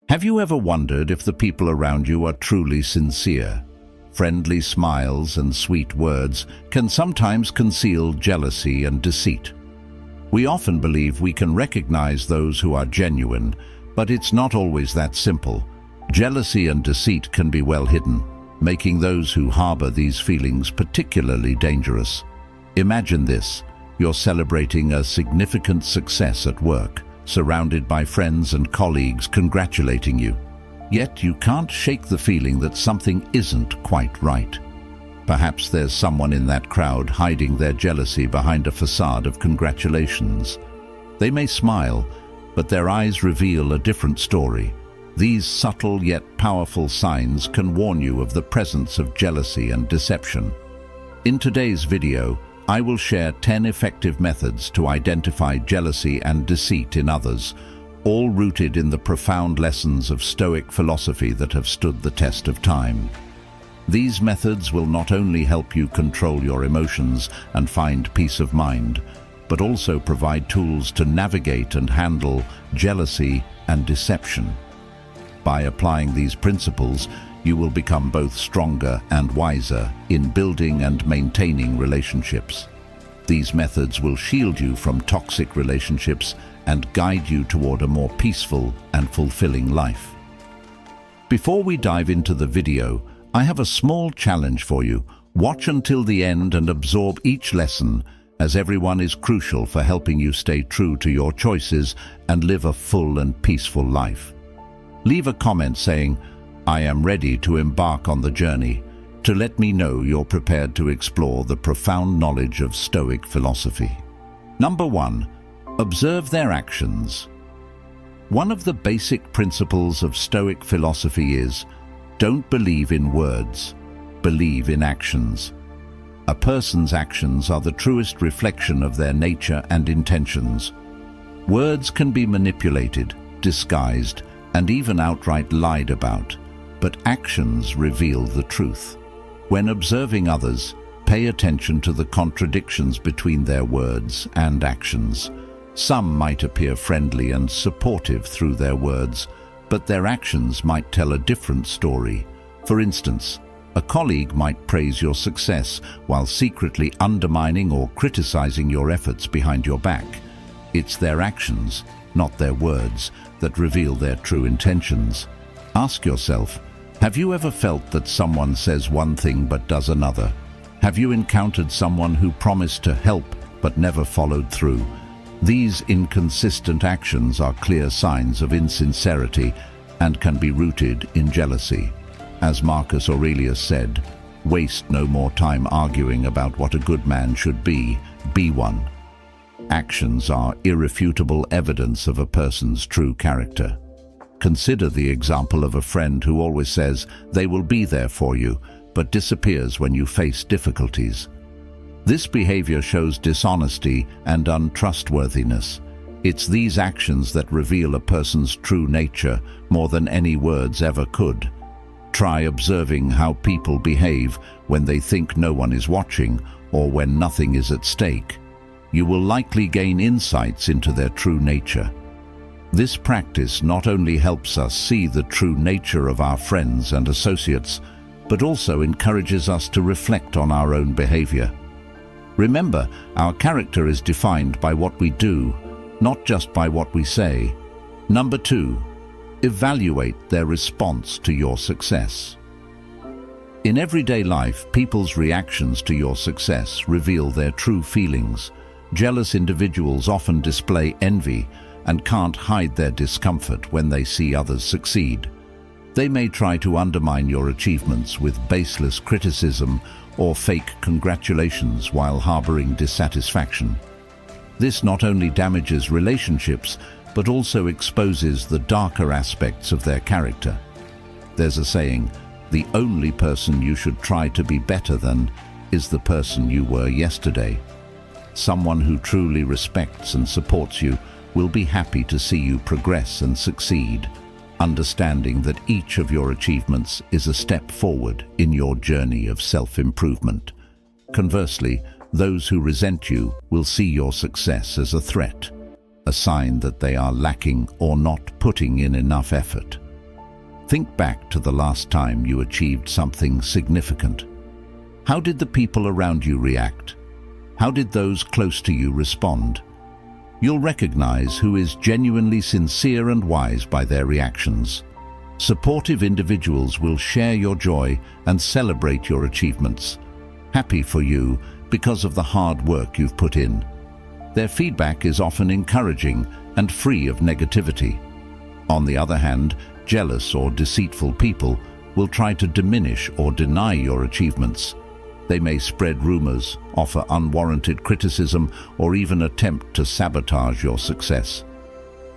Have you ever wondered if the people around you are truly sincere? Friendly smiles and sweet words can sometimes conceal jealousy and deceit. We often believe we can recognize those who are genuine, but it's not always that simple. Jealousy and deceit can be well hidden, making those who harbor these feelings particularly dangerous. Imagine this: you're celebrating a significant success at work, surrounded by friends and colleagues congratulating you. Yet you can't shake the feeling that something isn't quite right. Perhaps there's someone in that crowd hiding their jealousy behind a facade of congratulations. They may smile, but their eyes reveal a different story. These subtle yet powerful signs can warn you of the presence of jealousy and deception. In today's video, I will share 10 effective methods to identify jealousy and deceit in others, all rooted in the profound lessons of Stoic philosophy that have stood the test of time. These methods will not only help you control your emotions and find peace of mind, but also provide tools to navigate and handle jealousy and deception. By applying these principles, you will become both stronger and wiser in building and maintaining relationships. These methods will shield you from toxic relationships and guide you toward a more peaceful and fulfilling life. Before we dive into the video, I have a small challenge for you. Watch until the end and absorb each lesson, as everyone is crucial for helping you stay true to your choices and live a full and peaceful life. Leave a comment saying, "I am ready to embark on the journey," to let me know you're prepared to explore the profound knowledge of Stoic philosophy. Number 1. Observe their actions. One of the basic principles of Stoic philosophy is, don't believe in words, believe in actions. A person's actions are the truest reflection of their nature and intentions. Words can be manipulated, disguised, and even outright lied about, but actions reveal the truth. When observing others, pay attention to the contradictions between their words and actions. Some might appear friendly and supportive through their words, but their actions might tell a different story. For instance, a colleague might praise your success while secretly undermining or criticizing your efforts behind your back. It's their actions, not their words, that reveal their true intentions. Ask yourself, have you ever felt that someone says one thing but does another? Have you encountered someone who promised to help but never followed through? These inconsistent actions are clear signs of insincerity and can be rooted in jealousy. As Marcus Aurelius said, "Waste no more time arguing about what a good man should be one." Actions are irrefutable evidence of a person's true character. Consider the example of a friend who always says they will be there for you, but disappears when you face difficulties. This behavior shows dishonesty and untrustworthiness. It's these actions that reveal a person's true nature more than any words ever could. Try observing how people behave when they think no one is watching or when nothing is at stake. You will likely gain insights into their true nature. This practice not only helps us see the true nature of our friends and associates, but also encourages us to reflect on our own behavior. Remember, our character is defined by what we do, not just by what we say. Number 2, evaluate their response to your success. In everyday life, people's reactions to your success reveal their true feelings. Jealous individuals often display envy and can't hide their discomfort when they see others succeed. They may try to undermine your achievements with baseless criticism or fake congratulations while harboring dissatisfaction. This not only damages relationships, but also exposes the darker aspects of their character. There's a saying, the only person you should try to be better than is the person you were yesterday. Someone who truly respects and supports you will be happy to see you progress and succeed, understanding that each of your achievements is a step forward in your journey of self-improvement. Conversely, those who resent you will see your success as a threat, a sign that they are lacking or not putting in enough effort. Think back to the last time you achieved something significant. How did the people around you react? How did those close to you respond? You'll recognize who is genuinely sincere and wise by their reactions. Supportive individuals will share your joy and celebrate your achievements, happy for you because of the hard work you've put in. Their feedback is often encouraging and free of negativity. On the other hand, jealous or deceitful people will try to diminish or deny your achievements. They may spread rumors, offer unwarranted criticism, or even attempt to sabotage your success.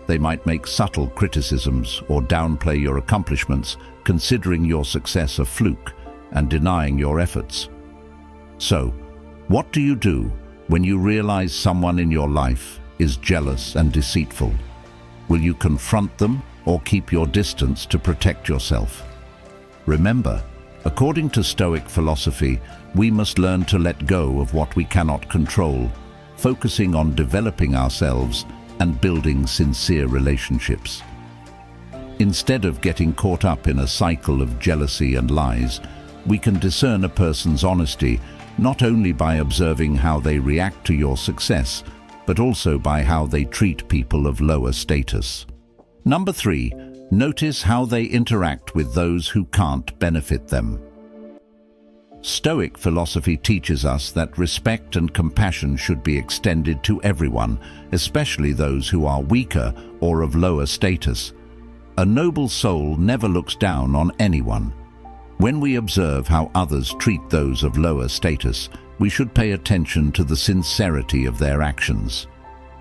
They might make subtle criticisms or downplay your accomplishments, considering your success a fluke and denying your efforts. So, what do you do when you realize someone in your life is jealous and deceitful? Will you confront them or keep your distance to protect yourself? Remember, according to Stoic philosophy, we must learn to let go of what we cannot control, focusing on developing ourselves and building sincere relationships. Instead of getting caught up in a cycle of jealousy and lies, we can discern a person's honesty not only by observing how they react to your success, but also by how they treat people of lower status. Number 3, notice how they interact with those who can't benefit them. Stoic philosophy teaches us that respect and compassion should be extended to everyone, especially those who are weaker or of lower status. A noble soul never looks down on anyone. When we observe how others treat those of lower status, we should pay attention to the sincerity of their actions.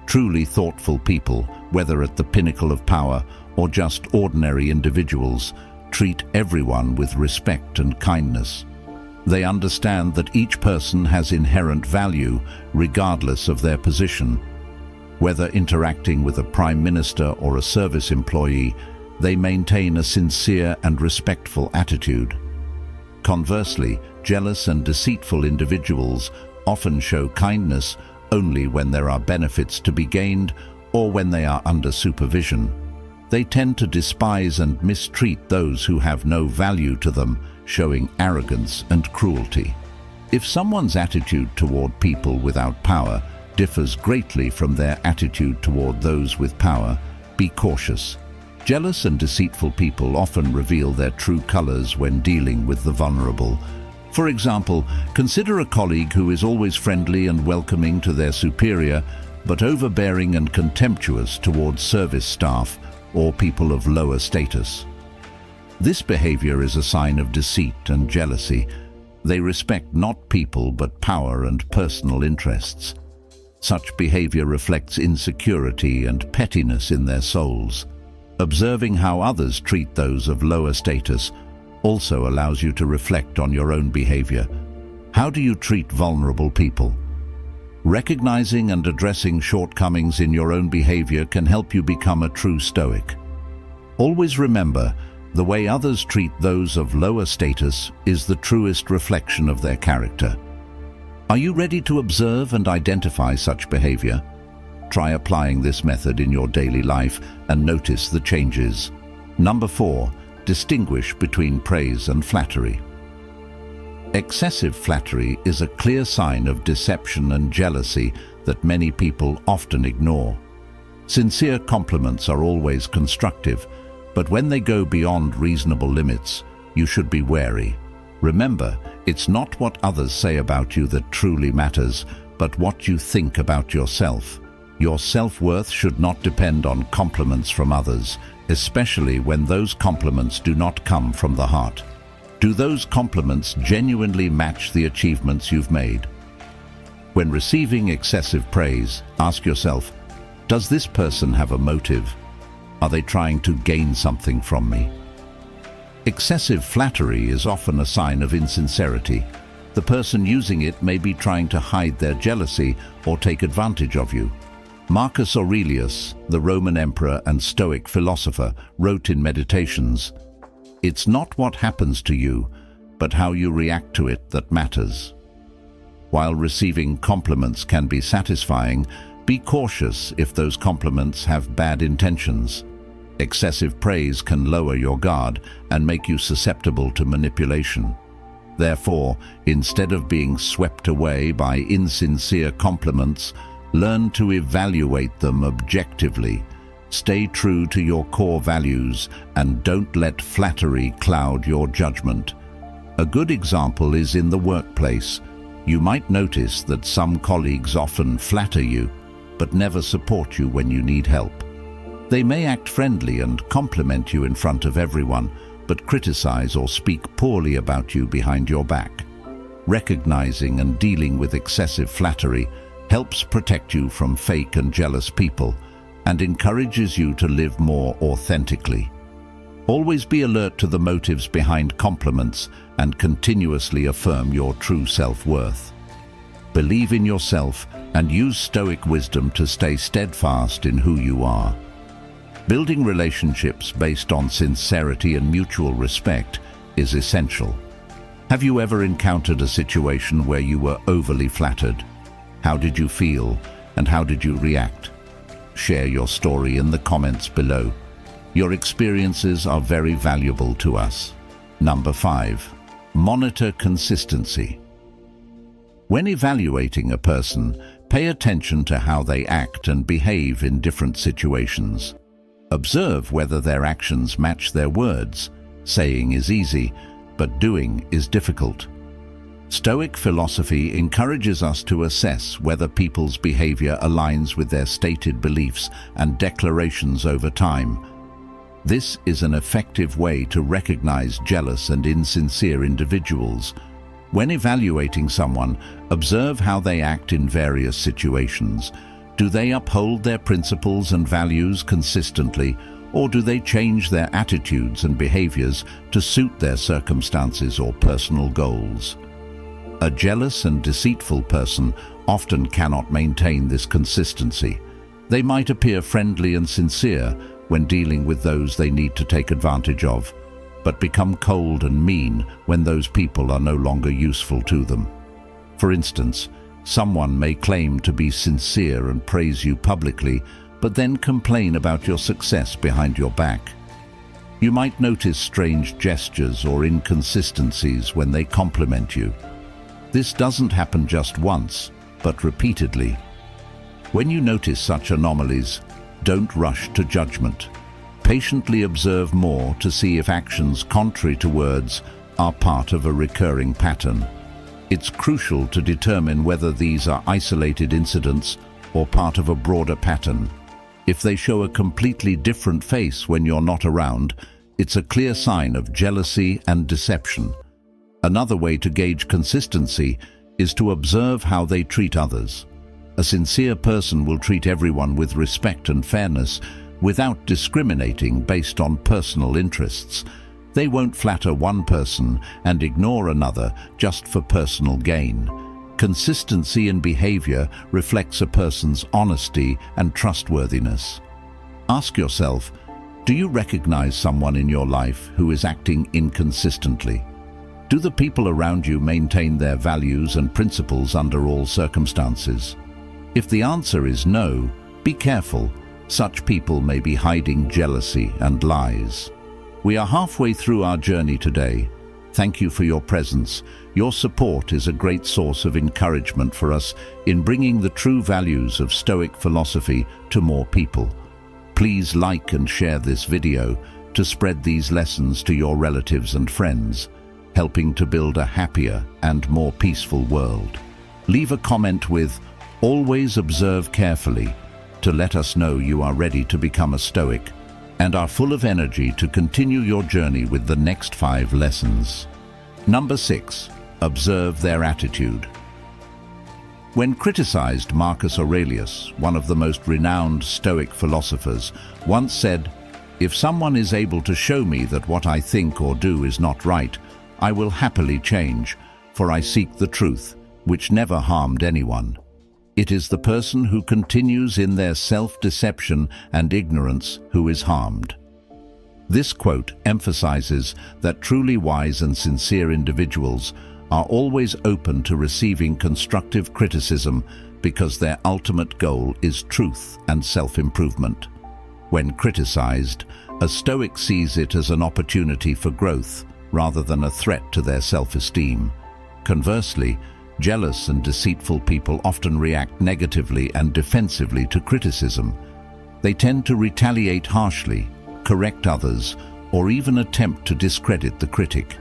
Truly thoughtful people, whether at the pinnacle of power or just ordinary individuals, treat everyone with respect and kindness. They understand that each person has inherent value, regardless of their position. Whether interacting with a prime minister or a service employee, they maintain a sincere and respectful attitude. Conversely, jealous and deceitful individuals often show kindness only when there are benefits to be gained or when they are under supervision. They tend to despise and mistreat those who have no value to them, showing arrogance and cruelty. If someone's attitude toward people without power differs greatly from their attitude toward those with power, be cautious. Jealous and deceitful people often reveal their true colors when dealing with the vulnerable. For example, consider a colleague who is always friendly and welcoming to their superior, but overbearing and contemptuous towards service staff or people of lower status. This behavior is a sign of deceit and jealousy. They respect not people but power and personal interests. Such behavior reflects insecurity and pettiness in their souls. Observing how others treat those of lower status also allows you to reflect on your own behavior. How do you treat vulnerable people? Recognizing and addressing shortcomings in your own behavior can help you become a true Stoic. Always remember, the way others treat those of lower status is the truest reflection of their character. Are you ready to observe and identify such behavior? Try applying this method in your daily life and notice the changes. Number 4, distinguish between praise and flattery. Excessive flattery is a clear sign of deception and jealousy that many people often ignore. Sincere compliments are always constructive, but when they go beyond reasonable limits, you should be wary. Remember, it's not what others say about you that truly matters, but what you think about yourself. Your self-worth should not depend on compliments from others, especially when those compliments do not come from the heart. Do those compliments genuinely match the achievements you've made? When receiving excessive praise, ask yourself, does this person have a motive? Are they trying to gain something from me? Excessive flattery is often a sign of insincerity. The person using it may be trying to hide their jealousy or take advantage of you. Marcus Aurelius, the Roman emperor and Stoic philosopher, wrote in Meditations, "It's not what happens to you, but how you react to it that matters." While receiving compliments can be satisfying, be cautious if those compliments have bad intentions. Excessive praise can lower your guard and make you susceptible to manipulation. Therefore, instead of being swept away by insincere compliments, learn to evaluate them objectively. Stay true to your core values and don't let flattery cloud your judgment. A good example is in the workplace. You might notice that some colleagues often flatter you, but never support you when you need help. They may act friendly and compliment you in front of everyone, but criticize or speak poorly about you behind your back. Recognizing and dealing with excessive flattery helps protect you from fake and jealous people and encourages you to live more authentically. Always be alert to the motives behind compliments and continuously affirm your true self-worth. Believe in yourself and use Stoic wisdom to stay steadfast in who you are. Building relationships based on sincerity and mutual respect is essential. Have you ever encountered a situation where you were overly flattered? How did you feel, and how did you react? Share your story in the comments below. Your experiences are very valuable to us. Number 5. Monitor consistency. When evaluating a person, pay attention to how they act and behave in different situations. Observe whether their actions match their words. Saying is easy, but doing is difficult. Stoic philosophy encourages us to assess whether people's behavior aligns with their stated beliefs and declarations over time. This is an effective way to recognize jealous and insincere individuals. When evaluating someone, observe how they act in various situations. Do they uphold their principles and values consistently, or do they change their attitudes and behaviors to suit their circumstances or personal goals? A jealous and deceitful person often cannot maintain this consistency. They might appear friendly and sincere when dealing with those they need to take advantage of, but become cold and mean when those people are no longer useful to them. For instance, someone may claim to be sincere and praise you publicly, but then complain about your success behind your back. You might notice strange gestures or inconsistencies when they compliment you. This doesn't happen just once, but repeatedly. When you notice such anomalies, don't rush to judgment. Patiently observe more to see if actions contrary to words are part of a recurring pattern. It's crucial to determine whether these are isolated incidents or part of a broader pattern. If they show a completely different face when you're not around, it's a clear sign of jealousy and deception. Another way to gauge consistency is to observe how they treat others. A sincere person will treat everyone with respect and fairness without discriminating based on personal interests. They won't flatter one person and ignore another just for personal gain. Consistency in behavior reflects a person's honesty and trustworthiness. Ask yourself, do you recognize someone in your life who is acting inconsistently? Do the people around you maintain their values and principles under all circumstances? If the answer is no, be careful. Such people may be hiding jealousy and lies. We are halfway through our journey today. Thank you for your presence. Your support is a great source of encouragement for us in bringing the true values of Stoic philosophy to more people. Please like and share this video to spread these lessons to your relatives and friends, helping to build a happier and more peaceful world. Leave a comment with "Always observe carefully" to let us know you are ready to become a Stoic and are full of energy to continue your journey with the next 5 lessons. Number 6. Observe their attitude. When criticized, Marcus Aurelius, one of the most renowned Stoic philosophers, once said, "If someone is able to show me that what I think or do is not right, I will happily change, for I seek the truth, which never harmed anyone." It is the person who continues in their self-deception and ignorance who is harmed. This quote emphasizes that truly wise and sincere individuals are always open to receiving constructive criticism because their ultimate goal is truth and self-improvement. When criticized, a Stoic sees it as an opportunity for growth rather than a threat to their self-esteem. Conversely, jealous and deceitful people often react negatively and defensively to criticism. They tend to retaliate harshly, correct others, or even attempt to discredit the critic.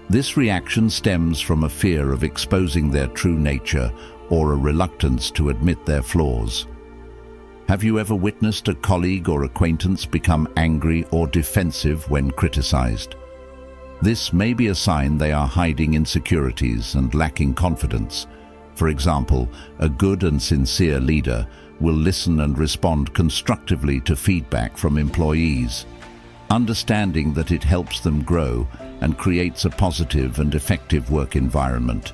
This reaction stems from a fear of exposing their true nature or a reluctance to admit their flaws. Have you ever witnessed a colleague or acquaintance become angry or defensive when criticized? This may be a sign they are hiding insecurities and lacking confidence. For example, a good and sincere leader will listen and respond constructively to feedback from employees, understanding that it helps them grow and creates a positive and effective work environment.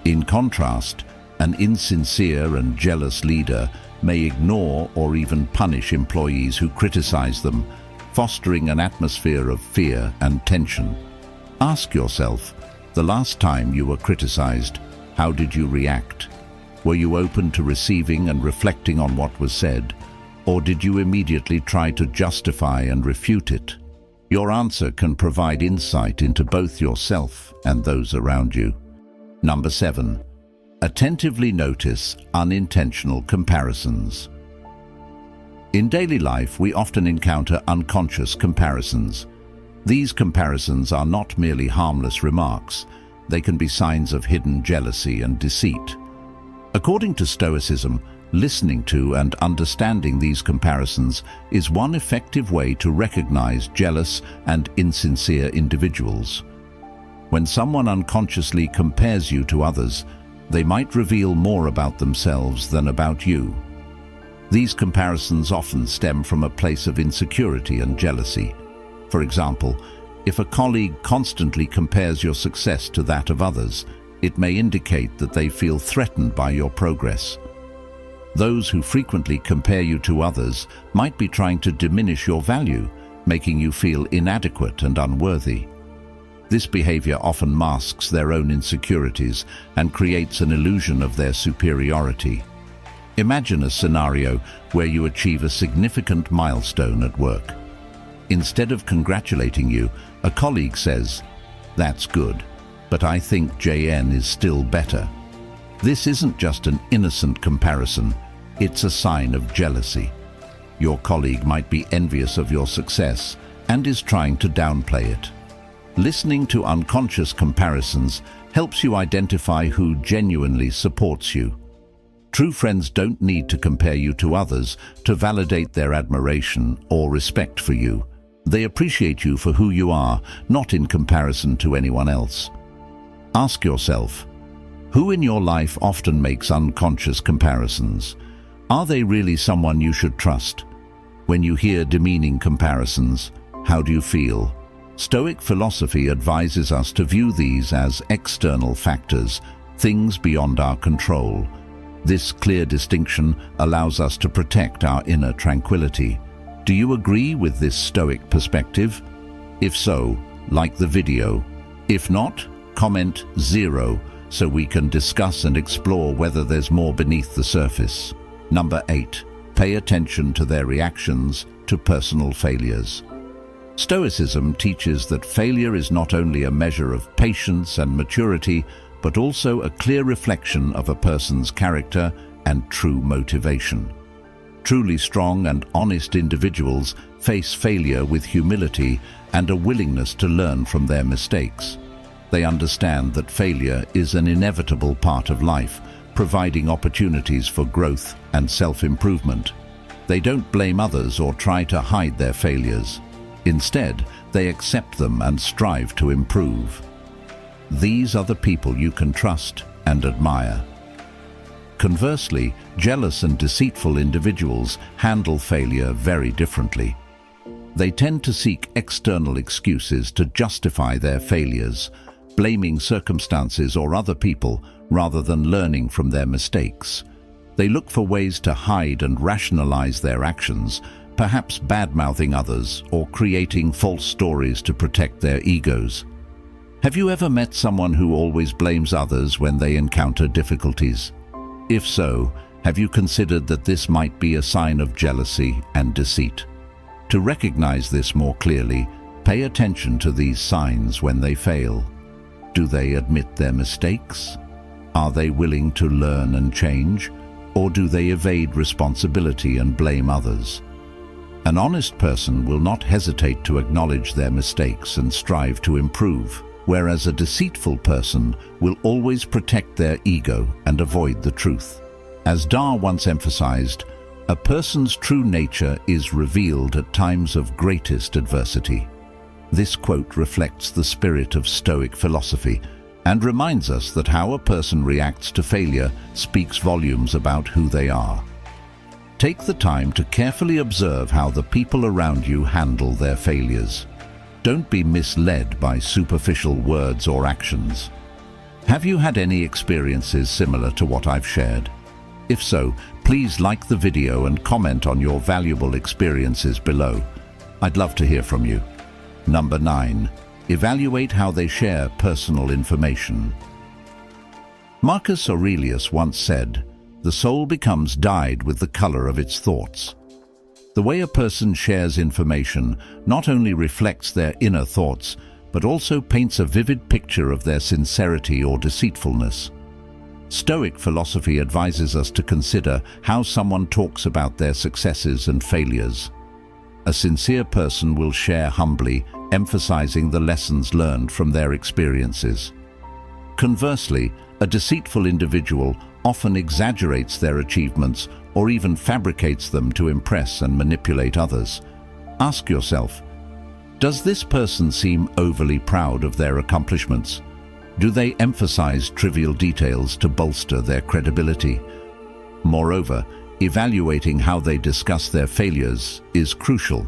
In contrast, an insincere and jealous leader may ignore or even punish employees who criticize them, fostering an atmosphere of fear and tension. Ask yourself, the last time you were criticized, how did you react? Were you open to receiving and reflecting on what was said, or did you immediately try to justify and refute it? Your answer can provide insight into both yourself and those around you. Number 7. Attentively notice unintentional comparisons. In daily life, we often encounter unconscious comparisons. These comparisons are not merely harmless remarks. They can be signs of hidden jealousy and deceit. According to Stoicism, listening to and understanding these comparisons is one effective way to recognize jealous and insincere individuals. When someone unconsciously compares you to others, they might reveal more about themselves than about you. These comparisons often stem from a place of insecurity and jealousy. For example, if a colleague constantly compares your success to that of others, it may indicate that they feel threatened by your progress. Those who frequently compare you to others might be trying to diminish your value, making you feel inadequate and unworthy. This behavior often masks their own insecurities and creates an illusion of their superiority. Imagine a scenario where you achieve a significant milestone at work. Instead of congratulating you, a colleague says, "That's good, but I think JN is still better." This isn't just an innocent comparison, it's a sign of jealousy. Your colleague might be envious of your success and is trying to downplay it. Listening to unconscious comparisons helps you identify who genuinely supports you. True friends don't need to compare you to others to validate their admiration or respect for you. They appreciate you for who you are, not in comparison to anyone else. Ask yourself, who in your life often makes unconscious comparisons? Are they really someone you should trust? When you hear demeaning comparisons, how do you feel? Stoic philosophy advises us to view these as external factors, things beyond our control. This clear distinction allows us to protect our inner tranquility. Do you agree with this Stoic perspective? If so, like the video. If not, comment 0 so we can discuss and explore whether there's more beneath the surface. Number 8. Pay attention to their reactions to personal failures. Stoicism teaches that failure is not only a measure of patience and maturity, but also a clear reflection of a person's character and true motivation. Truly strong and honest individuals face failure with humility and a willingness to learn from their mistakes. They understand that failure is an inevitable part of life, providing opportunities for growth and self-improvement. They don't blame others or try to hide their failures. Instead, they accept them and strive to improve. These are the people you can trust and admire. Conversely, jealous and deceitful individuals handle failure very differently. They tend to seek external excuses to justify their failures, blaming circumstances or other people rather than learning from their mistakes. They look for ways to hide and rationalize their actions, perhaps bad-mouthing others or creating false stories to protect their egos. Have you ever met someone who always blames others when they encounter difficulties? If so, Have you considered that this might be a sign of jealousy and deceit? To recognize this more clearly, pay attention to these signs when they fail. Do they admit their mistakes? Are they willing to learn and change? Or do they evade responsibility and blame others? An honest person will not hesitate to acknowledge their mistakes and strive to improve, whereas a deceitful person will always protect their ego and avoid the truth. As Dar once emphasized, a person's true nature is revealed at times of greatest adversity. This quote reflects the spirit of Stoic philosophy and reminds us that how a person reacts to failure speaks volumes about who they are. Take the time to carefully observe how the people around you handle their failures. Don't be misled by superficial words or actions. Have you had any experiences similar to what I've shared? If so, please like the video and comment on your valuable experiences below. I'd love to hear from you. Number 9. Evaluate how they share personal information. Marcus Aurelius once said, "The soul becomes dyed with the color of its thoughts." The way a person shares information not only reflects their inner thoughts, but also paints a vivid picture of their sincerity or deceitfulness. Stoic philosophy advises us to consider how someone talks about their successes and failures. A sincere person will share humbly, emphasizing the lessons learned from their experiences. Conversely, a deceitful individual often exaggerates their achievements or even fabricates them to impress and manipulate others. Ask yourself, does this person seem overly proud of their accomplishments? Do they emphasize trivial details to bolster their credibility? Moreover, evaluating how they discuss their failures is crucial.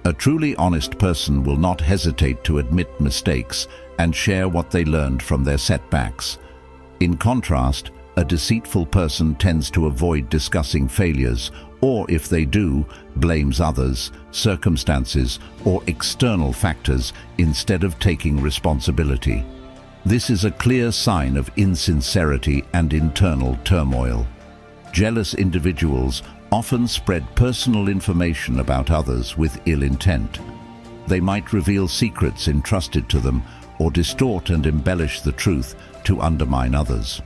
A truly honest person will not hesitate to admit mistakes and share what they learned from their setbacks. In contrast, a deceitful person tends to avoid discussing failures, or if they do, blames others, circumstances, or external factors instead of taking responsibility. This is a clear sign of insincerity and internal turmoil. Jealous individuals often spread personal information about others with ill intent. They might reveal secrets entrusted to them or distort and embellish the truth to undermine others.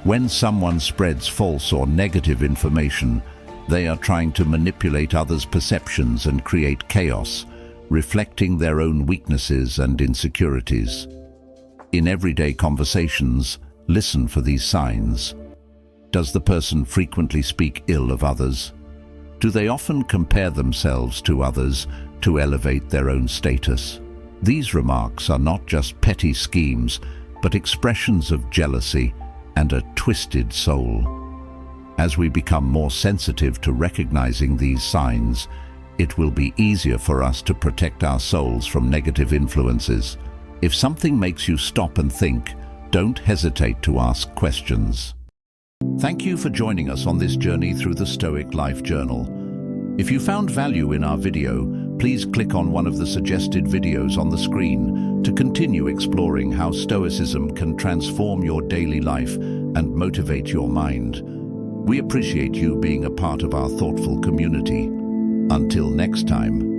When someone spreads false or negative information, they are trying to manipulate others' perceptions and create chaos, reflecting their own weaknesses and insecurities. In everyday conversations, listen for these signs. Does the person frequently speak ill of others? Do they often compare themselves to others to elevate their own status? These remarks are not just petty schemes, but expressions of jealousy and a twisted soul. As we become more sensitive to recognizing these signs, it will be easier for us to protect our souls from negative influences. If something makes you stop and think, don't hesitate to ask questions. Thank you for joining us on this journey through the Stoic Life Journal. If you found value in our video, please click on one of the suggested videos on the screen to continue exploring how Stoicism can transform your daily life and motivate your mind. We appreciate you being a part of our thoughtful community. Until next time.